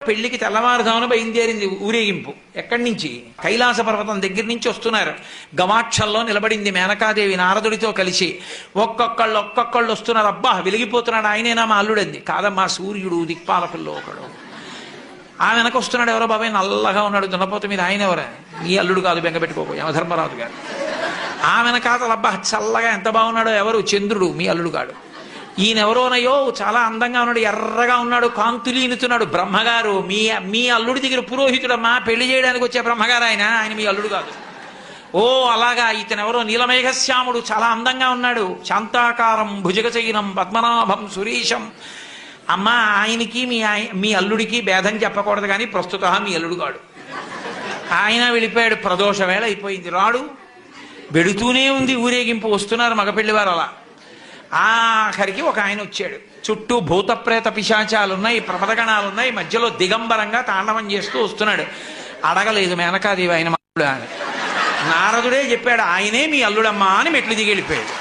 పెళ్లికి తెల్లవారుజామున బయలుదేరింది ఊరేగింపు. ఎక్కడి నుంచి? కైలాస పర్వతం దగ్గర నుంచి వస్తున్నారు. గవాక్షంలో నిలబడింది మేనకాదేవి నారదుడితో కలిసి. ఒక్కొక్కళ్ళు వస్తున్నారు. అబ్బా వెలిగిపోతున్నాడు, ఆయనేనా మా అల్లుడంది. కాదమ్మా, సూర్యుడు దిక్పాలకుల్లో ఒకడు. ఆ వెనక వస్తున్నాడు. ఎవరో బాబాయ్ నల్లగా ఉన్నాడు దున్నపోత మీద, ఆయన ఎవరా? మీ అల్లుడు కాదు, బెంగపెట్టుకోకు, యమధర్మరాజు గారు. ఆ వెనకాతలు అబ్బా చల్లగా ఎంత బాగున్నాడో, ఎవరు? చంద్రుడు, మీ అల్లుడు కాడు. ఈయనెవరోనయ్యో చాలా అందంగా ఉన్నాడు, ఎర్రగా ఉన్నాడు, కాంతులీనుతున్నాడు. బ్రహ్మగారు, మీ అల్లుడి దగ్గర పురోహితుడమ్మా, పెళ్లి చేయడానికి వచ్చే బ్రహ్మగారు ఆయన మీ అల్లుడు కాదు. ఓ అలాగా, ఇతనెవరో నీలమేఘశ్యాముడు, చాలా అందంగా ఉన్నాడు, శాంతాకారం భుజగచైనం పద్మనాభం సురీశం. అమ్మా, ఆయనకి మీ అల్లుడికి భేదం చెప్పకూడదు, కానీ ప్రస్తుత మీ అల్లుడు కాడు. ఆయన వెళ్ళిపోయాడు. ప్రదోష వేళ అయిపోయింది, రాడు. వెడుతూనే ఉంది ఊరేగింపు. వస్తున్నారు మగపెళ్లివారు. అలా ఆఖరికి ఒక ఆయన వచ్చాడు. చుట్టూ భూతప్రేత పిశాచాలున్నాయి, ప్రమదగణాలున్నాయి, మధ్యలో దిగంబరంగా తాండవం చేస్తూ వస్తున్నాడు. అడగలేదు మేనకాదేవి ఆయన అల్లుడు అని. నారదుడే చెప్పాడు, ఆయనే మీ అల్లుడమ్మా అని మెట్లు దిగి వెళ్ళిపోయాడు.